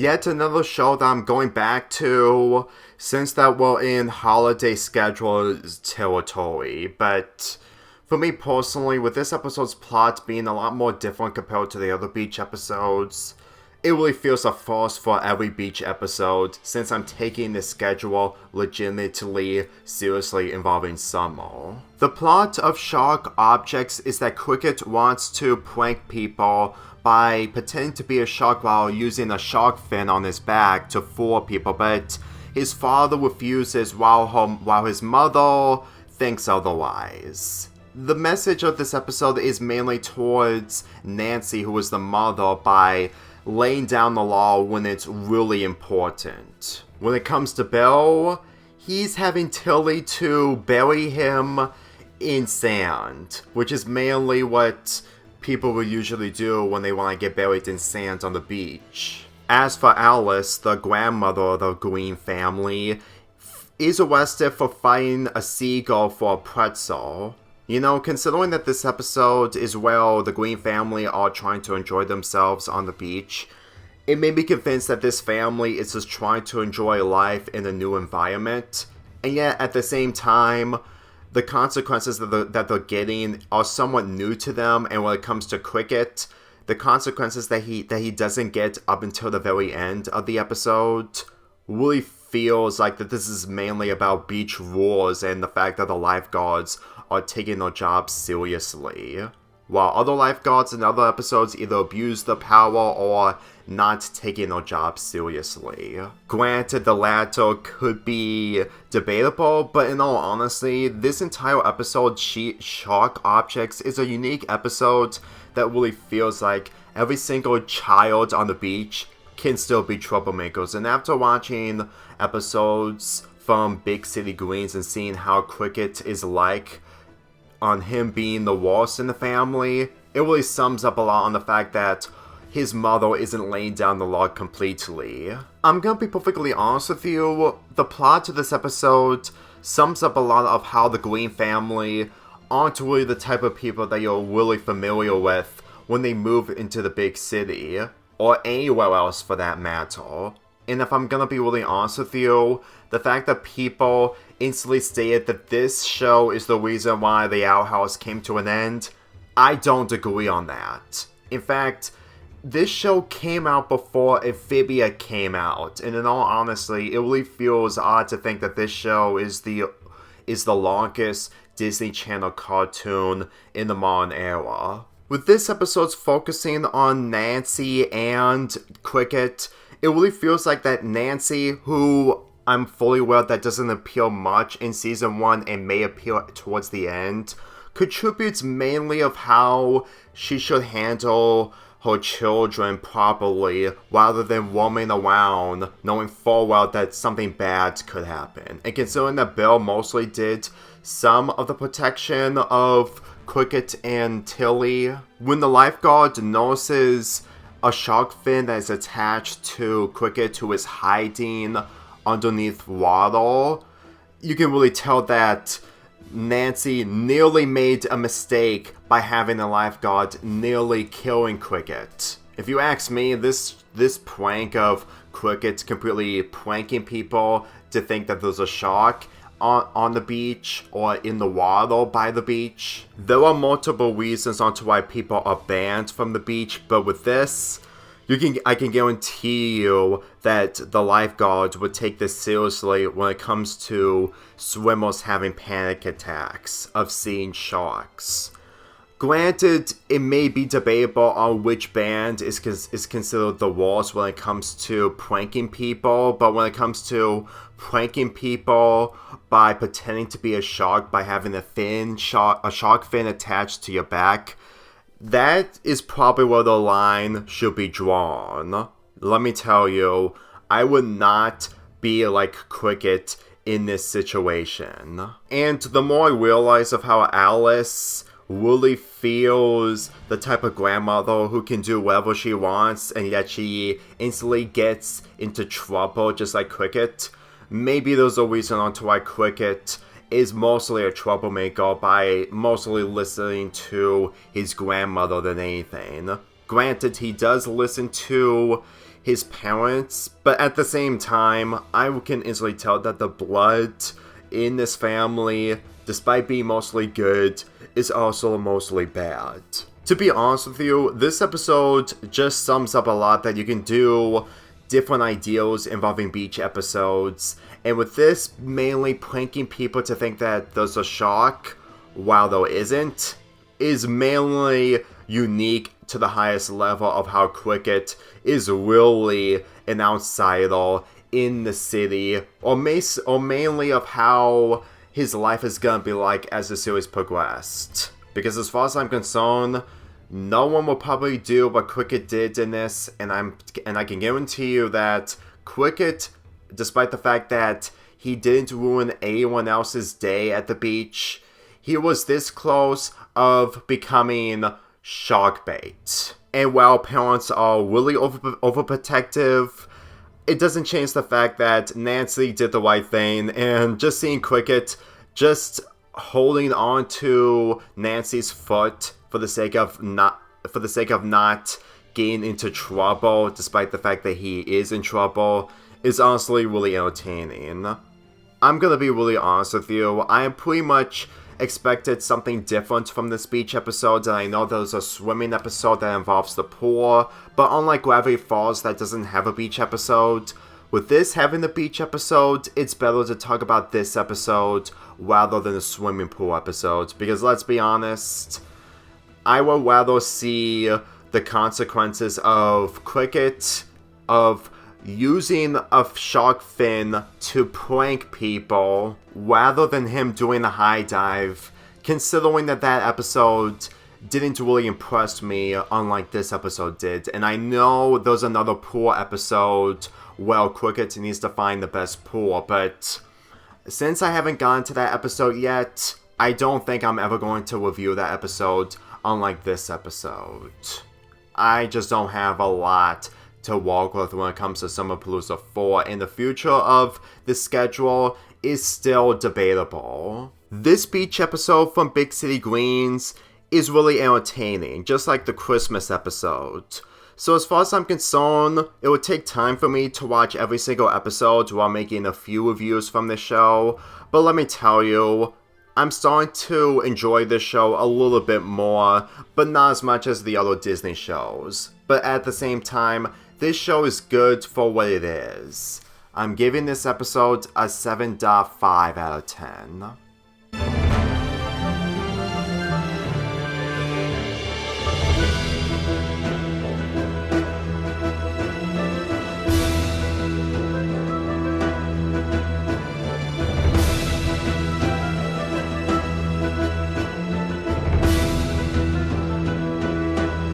yet another show that I'm going back to since that we're in holiday schedule territory. But for me personally, with this episode's plot being a lot more different compared to the other beach episodes, it really feels a first for every beach episode since I'm taking this schedule legitimately seriously involving summer. The plot of Shark Objects is that Cricket wants to prank people by pretending to be a shark while using a shark fin on his back to fool people, but his father refuses while his mother thinks otherwise. The message of this episode is mainly towards Nancy, who is the mother, by laying down the law when it's really important. When it comes to Bill, he's having Tilly to bury him in sand, which is mainly what people will usually do when they want to get buried in sand on the beach. As for Alice, the grandmother of the Green family, is arrested for fighting a seagull for a pretzel. You know, considering that this episode is where the Green family are trying to enjoy themselves on the beach, it made me convinced that this family is just trying to enjoy life in a new environment, and yet at the same time, the consequences that they're getting are somewhat new to them, and when it comes to Cricket, the consequences that he doesn't get up until the very end of the episode really feels like that this is mainly about beach rules and the fact that the lifeguards are taking their job seriously, while other lifeguards in other episodes either abuse the power or not taking their job seriously. Granted, the latter could be debatable, but in all honesty, this entire episode, Shark Objects, is a unique episode that really feels like every single child on the beach can still be troublemakers. And after watching episodes from Big City Greens and seeing how Cricket is like on him being the worst in the family, it really sums up a lot on the fact that his mother isn't laying down the law completely. I'm gonna be perfectly honest with you, the plot to this episode sums up a lot of how the Green family aren't really the type of people that you're really familiar with when they move into the big city, or anywhere else for that matter. And if I'm gonna be really honest with you, the fact that people instantly stated that this show is the reason why the outhouse came to an end, I don't agree on that. In fact, this show came out before Amphibia came out, and in all honesty, it really feels odd to think that this show is the longest Disney Channel cartoon in the modern era. With this episode focusing on Nancy and Cricket, it really feels like that Nancy, who I'm fully aware that doesn't appear much in season 1 and may appear towards the end, contributes mainly of how she should handle her children properly rather than roaming around knowing full well that something bad could happen. And considering that Bill mostly did some of the protection of Cricket and Tilly, when the lifeguard notices a shark fin that is attached to Cricket who is hiding underneath water, you can really tell that Nancy nearly made a mistake by having the lifeguard nearly killing Cricket. If you ask me, this prank of Cricket completely pranking people to think that there's a shark on the beach or in the water by the beach. There are multiple reasons onto why people are banned from the beach, but with this, I can guarantee you that the lifeguards would take this seriously when it comes to swimmers having panic attacks of seeing sharks. Granted, it may be debatable on which band is considered the worst when it comes to pranking people, but when it comes to pranking people by pretending to be a shark by having a shark fin attached to your back, that is probably where the line should be drawn. Let me tell you, I would not be like Cricket in this situation. And the more I realize of how Alice really feels the type of grandmother who can do whatever she wants and yet she instantly gets into trouble just like Cricket, maybe there's a reason onto why Cricket is mostly a troublemaker by mostly listening to his grandmother than anything. Granted, he does listen to his parents, but at the same time, I can easily tell that the blood in this family, despite being mostly good, is also mostly bad. To be honest with you, this episode just sums up a lot that you can do different ideals involving beach episodes, and with this mainly pranking people to think that there's a shark, while there isn't, is mainly unique to the highest level of how Cricket is really an outsider in the city, or mainly of how his life is gonna be like as the series progressed. Because as far as I'm concerned, no one will probably do what Cricket did in this, and I can guarantee you that Cricket, despite the fact that he didn't ruin anyone else's day at the beach, he was this close of becoming shark bait. And while parents are really overprotective, it doesn't change the fact that Nancy did the right thing, and just seeing Cricket just holding on to Nancy's foot for the sake of not getting into trouble, despite the fact that he is in trouble, is honestly really entertaining. I'm gonna be really honest with you, I am pretty much expected something different from this beach episode, and I know there's a swimming episode that involves the pool, but unlike Gravity Falls that doesn't have a beach episode, with this having the beach episode, it's better to talk about this episode rather than the swimming pool episode, because let's be honest, I would rather see the consequences of Cricket, of using a shark fin to prank people, rather than him doing a high dive, considering that episode didn't really impress me unlike this episode did. And I know there's another pool episode where Cricket needs to find the best pool, but since I haven't gotten to that episode yet, I don't think I'm ever going to review that episode unlike this episode. I just don't have a lot to work with when it comes to Summer Palooza 4, and the future of the schedule is still debatable. This beach episode from Big City Greens is really entertaining, just like the Christmas episode. So as far as I'm concerned, it would take time for me to watch every single episode while making a few reviews from the show, but let me tell you, I'm starting to enjoy this show a little bit more, but not as much as the other Disney shows. But at the same time, this show is good for what it is. I'm giving this episode a 7.5 out of 10.